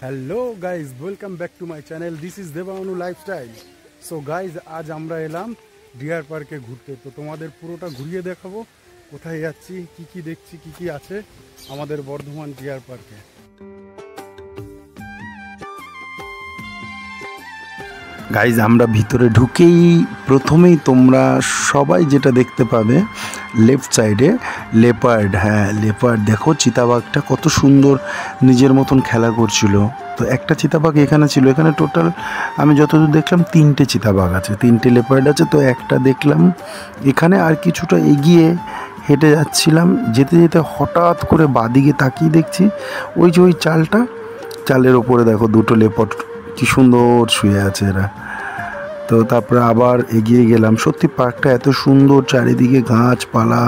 Hello guys, welcome back to my channel. This is Debanu lifestyle. So guys, আজ আমরা এলাম deer পার্কে ঘুরতে। তো তোমাদের পুরোটা ঘুরিয়ে দেখাবো কোথায় যাচ্ছি, কি কি দেখছি, কি কি আছে আমাদের বর্ধমান ডিয়ার পার্কে। গাইজ, আমরা ভিতরে ঢুকেই প্রথমেই তোমরা সবাই যেটা দেখতে পাবে লেফট সাইডে লেপার্ড। হ্যাঁ, লেপার্ড দেখো, চিতাবাঘটা কত সুন্দর নিজের মতন খেলা করছিল। তো একটা চিতাবাঘ এখানে ছিল। এখানে টোটাল আমি যতদূর দেখলাম 3টে চিতাবাঘ আছে, 3টে লেপার্ড আছে। তো একটা দেখলাম এখানে। আর কিছুটা এগিয়ে হেঁটে যাচ্ছিলাম, যেতে যেতে হঠাৎ করে বাদিকে তাকিয়ে দেখছি ওই যে ওই চালের ওপরে দেখো 2টো লেপার্ড কি সুন্দর শুয়ে আছে এরা। তো তারপরে আবার এগিয়ে গেলাম। সত্যি পার্কটা এত সুন্দর, চারিদিকে গাছপালা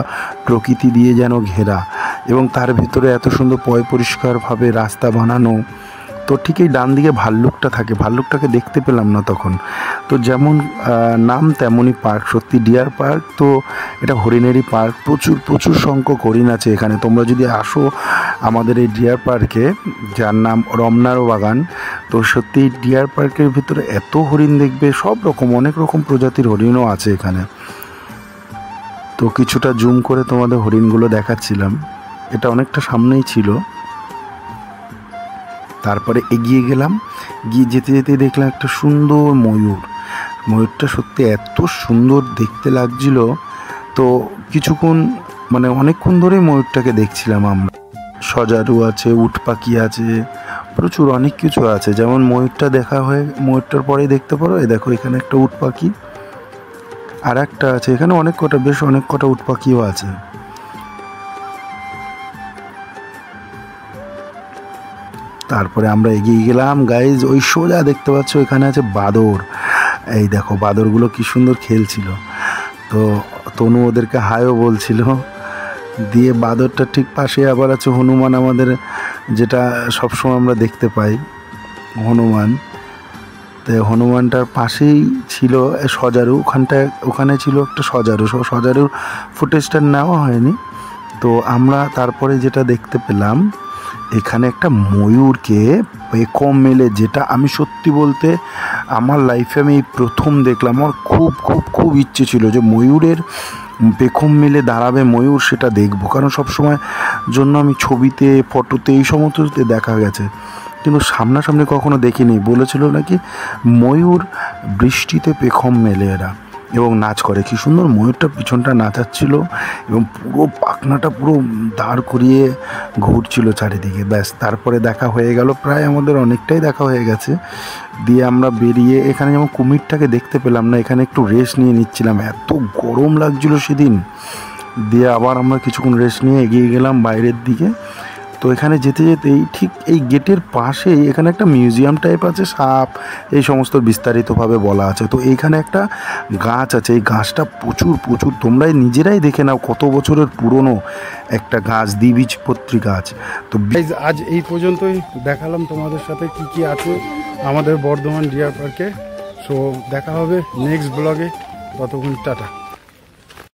প্রকৃতি দিয়ে যেন ঘেরা, এবং তার ভিতরে এত সুন্দর পরিষ্কারভাবে রাস্তা বানানো। তো ঠিক এই ডান দিকে ভাল্লুকটা থাকে, ভাল্লুকটাকে দেখতে পেলাম না তখন। তো যেমন নাম তেমনই পার্ক, সত্যি ডিয়ার পার্ক। তো এটা হরিণেরই পার্ক। প্রচুর সংখ্যক হরিণ আছে এখানে। তোমরা যদি আসো আমাদের এই ডিয়ার পার্কে, যার নাম রমনার বাগান, তো সত্যি ডিয়ার পার্কের ভিতরে এত হরিণ দেখবে, সব রকম অনেক রকম প্রজাতির হরিণও আছে এখানে। তো কিছুটা জুম করে তোমাদের হরিণগুলো দেখাচ্ছিলাম। এটা অনেকটা সামনেই ছিল। তারপরে এগিয়ে গেলাম, গিয়ে যেতে যেতে দেখলাম একটা সুন্দর ময়ূরটা সত্যি এত সুন্দর দেখতে লাগছিল। তো কিছুক্ষণ অনেকক্ষণ ধরে ময়ূরটাকে দেখছিলাম আমরা। সজারু আছে, উট পাখি আছে, প্রচুর অনেক কিছু আছে। যেমন ময়ূরটার পরেই দেখতে পারো, এই দেখো এখানে একটা উট পাখি, আর একটা আছে এখানে বেশ অনেক কটা উট পাখিও আছে। তারপরে আমরা এগিয়ে গেলাম গাইজ। ওই সোজা দেখতে পাচ্ছ এখানে আছে বাদর। এই দেখো বাদরগুলো কি সুন্দর খেলছিল। তো তনু ওদেরকে হাইও বলছিল। দিয়ে বাদরটা ঠিক পাশে আবার আছে হনুমান, আমাদের যেটা সবসময় আমরা দেখতে পাই, হনুমান। তো হনুমানটার পাশেই ছিল সজারু। ওখানে ছিল একটা সজারুর ফুটেজটা নেওয়া হয়নি। তো আমরা তারপরে যেটা দেখতে পেলাম, এখানে একটা ময়ূরকে পেখম মেলে, যেটা আমি সত্যি বলতে আমার লাইফে আমি এই প্রথম দেখলাম। আমার খুব খুব খুব ইচ্ছে ছিল যে ময়ূরের পেখম মেলে দাঁড়াবে ময়ূর, সেটা দেখবো। কারণ সবসময় জন্য আমি ছবিতে, ফটোতে, এই সমস্ততে দেখা গেছে, কিন্তু সামনাসামনি কখনো দেখিনি। বলেছিল নাকি ময়ূর বৃষ্টিতে পেখম মেলে এরা এবং নাচ করে। কি সুন্দর ময়ূরটা পিছনটা নাচাচ্ছিল, এবং পুরো পাখনাটা পুরো দাঁড় করিয়ে ঘুরছিল চারিদিকে। ব্যাস, তারপরে দেখা হয়ে গেল, প্রায় আমাদের অনেকটাই দেখা হয়ে গেছে। দিয়ে আমরা বেরিয়ে এখানে যেমন কুমিরটাকে দেখতে পেলাম না, এখানে একটু রেস্ট নিয়ে নিচ্ছিলাম, এত গরম লাগছিল সেদিন। দিয়ে আবার আমরা কিছুক্ষণ রেস্ট নিয়ে এগিয়ে গেলাম বাইরের দিকে। তো এখানে যেতে যেতেই ঠিক এই গেটের পাশেই এখানে একটা মিউজিয়াম টাইপ আছে, সাপ এই সমস্ত বিস্তারিতভাবে বলা আছে। তো এইখানে একটা গাছ আছে, এই গাছটা প্রচুর তোমরাই নিজেরাই দেখে নাও কত বছরের পুরনো একটা গাছ, দ্বিবীজপত্রী গাছ। তো আজ এই পর্যন্তই দেখালাম তোমাদের সাথে কি কি আছে আমাদের বর্ধমান ডিয়ার পার্কে। সো দেখা হবে নেক্সট ব্লগে, ততক্ষণ টাটা।